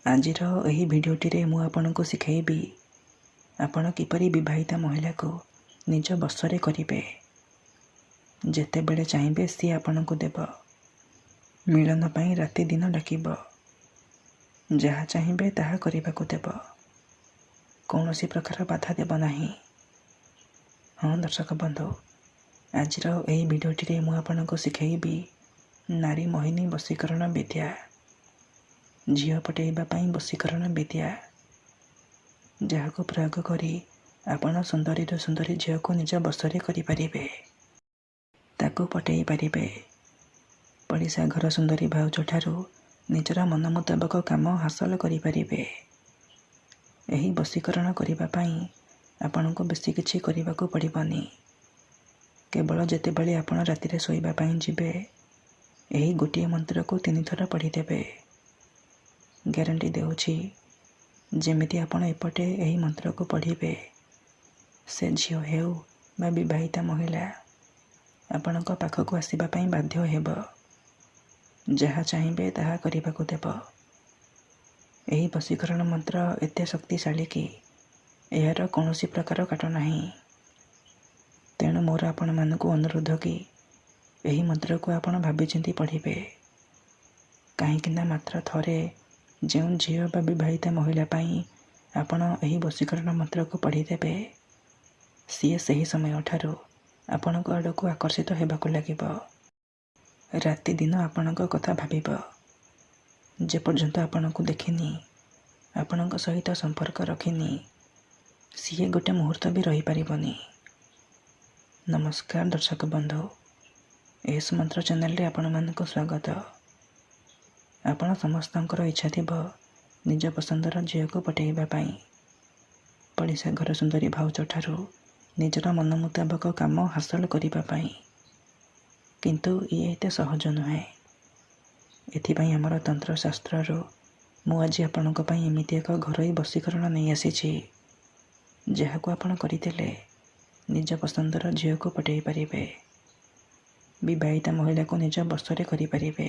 ଆଜିର ଏହି ଭିଡ଼ିଓଟିରେ ମୁଁ ଆପଣଙ୍କୁ ଶିଖାଇବି ଆପଣ କିପରି ବିବାହିତା ମହିଳାକୁ ନିଜ ବଶରେ କରିବେ। ଯେତେବେଳେ ଚାହିଁବେ ସିଏ ଆପଣଙ୍କୁ ଦେବ। ମିଳନ ପାଇଁ ରାତି ଦିନ ଡାକିବ। ଯାହା ଚାହିଁବେ ତାହା କରିବାକୁ ଦେବ। କୌଣସି ପ୍ରକାର ବାଧା ଦେବ ନାହିଁ। ହଁ ଦର୍ଶକ ବନ୍ଧୁ, ଆଜିର ଏହି ଭିଡ଼ିଓଟିରେ ମୁଁ ଆପଣଙ୍କୁ ଶିଖାଇବି ନାରୀ ମୋହିନୀ ବଶୀକରଣ ବିଦ୍ୟା। ଝିଅ ପଟେଇବା ପାଇଁ ବଶୀକରଣ ବିଦ୍ୟା, ଯାହାକୁ ପ୍ରୟୋଗ କରି ଆପଣ ସୁନ୍ଦରୀରୁ ସୁନ୍ଦରୀ ଝିଅକୁ ନିଜ ବଶରେ କରିପାରିବେ। ତାକୁ ପଟେଇ ପାରିବେ। ପଡ଼ିଶା ଘର ସୁନ୍ଦରୀ ଭାଉଜଠାରୁ ନିଜର ମନ ମୁତାବକ କାମ ହାସଲ କରିପାରିବେ। ଏହି ବଶୀକରଣ କରିବା ପାଇଁ ଆପଣଙ୍କୁ ବେଶୀ କିଛି କରିବାକୁ ପଡ଼ିବନି। କେବଳ ଯେତେବେଳେ ଆପଣ ରାତିରେ ଶୋଇବା ପାଇଁ ଯିବେ, ଏହି ଗୋଟିଏ ମନ୍ତ୍ରକୁ 3 ଥର ପଢ଼ିଦେବେ। ଗ୍ୟାରେଣ୍ଟି ଦେଉଛି, ଯେମିତି ଆପଣ ଏପଟେ ଏହି ମନ୍ତ୍ରକୁ ପଢ଼ିବେ, ସେ ଝିଅ ହେଉ ବା ବିବାହିତା ମହିଳା ଆପଣଙ୍କ ପାଖକୁ ଆସିବା ପାଇଁ ବାଧ୍ୟ ହେବ। ଯାହା ଚାହିଁବେ ତାହା କରିବାକୁ ଦେବ। ଏହି ବଶୀକରଣ ମନ୍ତ୍ର ଏତେ ଶକ୍ତିଶାଳୀ କି ଏହାର କୌଣସି ପ୍ରକାର କାଟ ନାହିଁ। ତେଣୁ ମୋର ଆପଣମାନଙ୍କୁ ଅନୁରୋଧ କି ଏହି ମନ୍ତ୍ରକୁ ଆପଣ ଭାବିଚିନ୍ତି ପଢ଼ିବେ। କାହିଁକିନା ମାତ୍ର ଥରେ ଯେଉଁ ଝିଅ ବା ବିବାହିତା ମହିଳା ପାଇଁ ଆପଣ ଏହି ବଶୀକରଣ ମନ୍ତ୍ରକୁ ପଢ଼ିଦେବେ, ସିଏ ସେହି ସମୟଠାରୁ ଆପଣଙ୍କ ଆଡ଼କୁ ଆକର୍ଷିତ ହେବାକୁ ଲାଗିବ। ରାତି ଦିନ ଆପଣଙ୍କ କଥା ଭାବିବ। ଯେପର୍ଯ୍ୟନ୍ତ ଆପଣଙ୍କୁ ଦେଖିନି, ଆପଣଙ୍କ ସହିତ ସମ୍ପର୍କ ରଖିନି, ସିଏ ଗୋଟେ ମୁହୂର୍ତ୍ତ ବି ରହିପାରିବନି। ନମସ୍କାର ଦର୍ଶକ ବନ୍ଧୁ, ଏସ୍ ମନ୍ତ୍ର ଚ୍ୟାନେଲରେ ଆପଣମାନଙ୍କୁ ସ୍ୱାଗତ। ଆପଣ ସମସ୍ତଙ୍କର ଇଚ୍ଛା ଥିବ ନିଜ ପସନ୍ଦର ଝିଅକୁ ପଟେଇବା ପାଇଁ। ପଡ଼ିଶା ଘର ସୁନ୍ଦରୀ ଭାଉଜଠାରୁ ନିଜର ମନ ମୁତାବକ କାମ ହାସଲ କରିବା ପାଇଁ। କିନ୍ତୁ ଇଏ ଏତେ ସହଜ ନୁହେଁ। ଏଥିପାଇଁ ଆମର ତନ୍ତ୍ରଶାସ୍ତ୍ରରୁ ମୁଁ ଆଜି ଆପଣଙ୍କ ପାଇଁ ଏମିତି ଏକ ଘରୋଇ ବଶୀକରଣ ନେଇ ଆସିଛି, ଯାହାକୁ ଆପଣ କରିଦେଲେ ନିଜ ପସନ୍ଦର ଝିଅକୁ ପଟେଇ ପାରିବେ। ବିବାହିତା ମହିଳାକୁ ନିଜ ବଶରେ କରିପାରିବେ।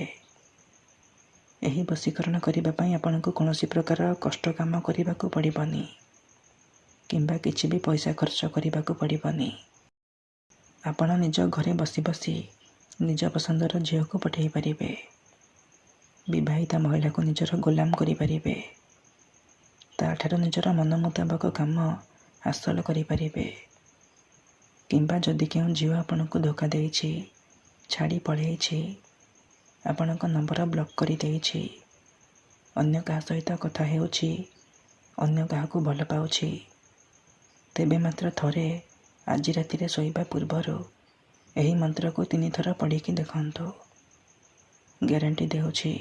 ଏହି ବଶୀକରଣ କରିବା ପାଇଁ ଆପଣଙ୍କୁ କୌଣସି ପ୍ରକାର କଷ୍ଟ କାମ କରିବାକୁ ପଡ଼ିବନି, କିମ୍ବା କିଛି ବି ପଇସା ଖର୍ଚ୍ଚ କରିବାକୁ ପଡ଼ିବନି। ଆପଣ ନିଜ ଘରେ ବସି ବସି ନିଜ ପସନ୍ଦର ଝିଅକୁ ପଠେଇ ପାରିବେ। ବିବାହିତା ମହିଳାକୁ ନିଜର ଗୋଲାମ କରିପାରିବେ। ତା'ଠାରୁ ନିଜର ମନ ମୁତାବକ କାମ ହାସଲ କରିପାରିବେ। କିମ୍ବା ଯଦି କେଉଁ ଝିଅ ଆପଣଙ୍କୁ ଧୋକା ଦେଇଛି, ଛାଡ଼ି ପଳେଇଛି, ଆପଣଙ୍କ ନମ୍ବର ବ୍ଲକ୍ କରିଦେଇଛି, ଅନ୍ୟ କାହା ସହିତ କଥା ହେଉଛି, ଅନ୍ୟ କାହାକୁ ଭଲ ପାଉଛି, ତେବେ ମାତ୍ର ଥରେ ଆଜି ରାତିରେ ଶୋଇବା ପୂର୍ବରୁ ଏହି ମନ୍ତ୍ରକୁ 3 ଥର ପଢ଼ିକି ଦେଖନ୍ତୁ। ଗ୍ୟାରେଣ୍ଟି ଦେଉଛି,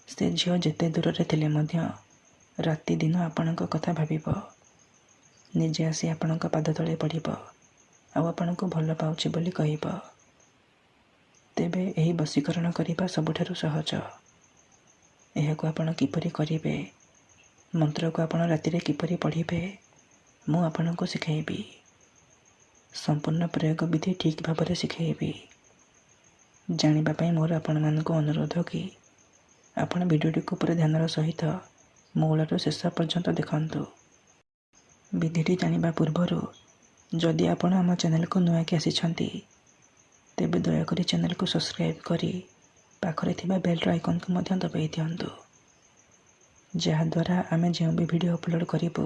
ସେ ଝିଅ ଯେତେ ଦୂରରେ ଥିଲେ ମଧ୍ୟ ରାତି ଦିନ ଆପଣଙ୍କ କଥା ଭାବିବ। ନିଜେ ଆସି ଆପଣଙ୍କ ପାଦ ତଳେ ପଡ଼ିବ, ଆଉ ଆପଣଙ୍କୁ ଭଲ ପାଉଛି ବୋଲି କହିବ। ତେବେ ଏହି ବଶୀକରଣ କରିବା ସବୁଠାରୁ ସହଜ। ଏହାକୁ ଆପଣ କିପରି କରିବେ, ମନ୍ତ୍ରକୁ ଆପଣ ରାତିରେ କିପରି ପଢ଼ିବେ, ମୁଁ ଆପଣଙ୍କୁ ଶିଖାଇବି। ସମ୍ପୂର୍ଣ୍ଣ ପ୍ରୟୋଗ ବିଧି ଠିକ୍ ଭାବରେ ଶିଖାଇବି। ଜାଣିବା ପାଇଁ ମୋର ଆପଣମାନଙ୍କୁ ଅନୁରୋଧ କି ଆପଣ ଭିଡ଼ିଓଟିକୁ ପୁରା ଧ୍ୟାନର ସହିତ ମୂଳରୁ ଶେଷ ପର୍ଯ୍ୟନ୍ତ ଦେଖନ୍ତୁ। ବିଧିଟି ଜାଣିବା ପୂର୍ବରୁ ଯଦି ଆପଣ ଆମ ଚ୍ୟାନେଲକୁ ନୂଆକି ଆସିଛନ୍ତି, ତେବେ ଦୟାକରି ଚ୍ୟାନେଲକୁ ସବସ୍କ୍ରାଇବ୍ କରି ପାଖରେ ଥିବା ବେଲ୍ର ଆଇକନ୍କୁ ମଧ୍ୟ ଦବାଇ ଦିଅନ୍ତୁ, ଯାହାଦ୍ୱାରା ଆମେ ଯେଉଁ ବି ଭିଡ଼ିଓ ଅପଲୋଡ଼ କରିବୁ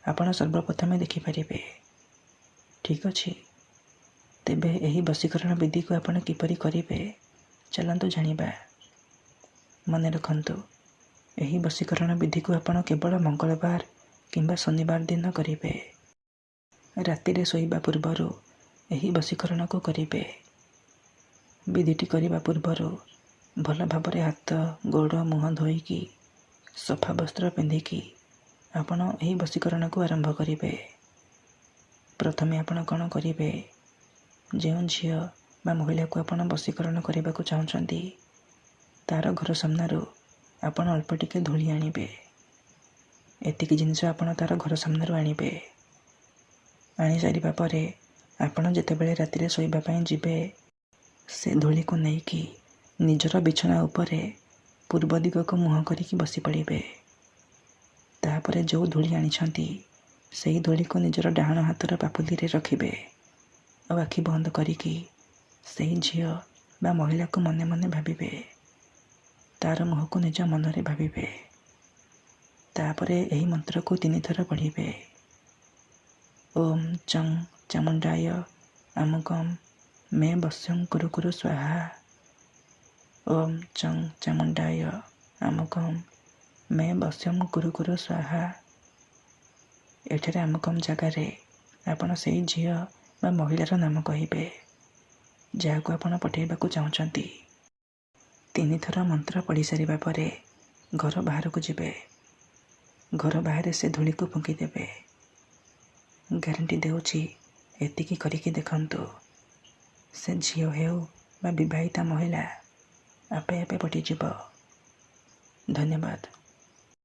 ଆପଣ ସର୍ବପ୍ରଥମେ ଦେଖିପାରିବେ। ଠିକ୍ ଅଛି, ତେବେ ଏହି ବଶୀକରଣ ବିଧିକୁ ଆପଣ କିପରି କରିବେ, ଚାଲନ୍ତୁ ଜାଣିବା। ମନେ ରଖନ୍ତୁ, ଏହି ବଶୀକରଣ ବିଧିକୁ ଆପଣ କେବଳ ମଙ୍ଗଳବାର କିମ୍ବା ଶନିବାର ଦିନ କରିବେ। ରାତିରେ ଶୋଇବା ପୂର୍ବରୁ ଏହି ବଶୀକରଣକୁ କରିବେ। ବିଧିଟି କରିବା ପୂର୍ବରୁ ଭଲ ଭାବରେ ହାତ, ଗୋଡ଼, ମୁହଁ ଧୋଇକି ସଫା ବସ୍ତ୍ର ପିନ୍ଧିକି ଆପଣ ଏହି ବଶୀକରଣକୁ ଆରମ୍ଭ କରିବେ। ପ୍ରଥମେ ଆପଣ କ'ଣ କରିବେ, ଯେଉଁ ଝିଅ ବା ମହିଳାକୁ ଆପଣ ବଶୀକରଣ କରିବାକୁ ଚାହୁଁଛନ୍ତି, ତା'ର ଘର ସାମ୍ନାରୁ ଆପଣ ଅଳ୍ପ ଟିକେ ଧୂଳି ଆଣିବେ। ଏତିକି ଜିନିଷ ଆପଣ ତା'ର ଘର ସାମ୍ନାରୁ ଆଣିବେ। ଆଣିସାରିବା ପରେ ଆପଣ ଯେତେବେଳେ ରାତିରେ ଶୋଇବା ପାଇଁ ଯିବେ, ସେ ଧୂଳିକୁ ନେଇକି ନିଜର ବିଛଣା ଉପରେ ପୂର୍ବ ଦିଗକୁ ମୁହଁ କରିକି ବସି ପଡ଼ିବେ। ତାପରେ ଯେଉଁ ଧୂଳି ଆଣିଛନ୍ତି ସେହି ଧୂଳିକୁ ନିଜର ଡାହାଣ ହାତର ପାପୁଲିରେ ରଖିବେ ଆଉ ଆଖି ବନ୍ଦ କରିକି ସେହି ଝିଅ ବା ମହିଳାକୁ ମନେ ମନେ ଭାବିବେ। ତାର ମୁହଁକୁ ନିଜ ମନରେ ଭାବିବେ। ତାପରେ ଏହି ମନ୍ତ୍ରକୁ 3 ଥର ପଢ଼ିବେ। ଓಂ ଚଂ ଚାମୁଣ୍ଡାୟ ଆମକଂ ମେ ବଶ୍ୟଂ କୁରୁ କୁରୁ ସ୍ୱାହା। ଓಂ ଚଂ ଚାମୁଣ୍ଡାୟ ଆମକଂ ମେ ବଶ୍ୟଂ କୁରୁ କୁରୁ ସ୍ୱାହା। ଏଠାରେ ଆମକଂ ଜାଗାରେ ଆପଣ ସେହି ଝିଅ ବା ମହିଳାର ନାମ କହିବେ ଯାହାକୁ ଆପଣ ପଠାଇବାକୁ ଚାହୁଁଛନ୍ତି। 3 ଥର ମନ୍ତ୍ର ପଢ଼ି ସାରିବା ପରେ ଘର ବାହାରକୁ ଯିବେ। ଘର ବାହାରେ ସେ ଧୂଳିକୁ ଫୁଙ୍କିଦେବେ। ଗ୍ୟାରେଣ୍ଟି ଦେଉଛି, ଏତିକି କରିକି ଦେଖନ୍ତୁ, ସେ ଝିଅ ହେଉ ବା ବିବାହିତା ମହିଳା ଆପେ ଆପେ ପଟିଯିବ। ଧନ୍ୟବାଦ।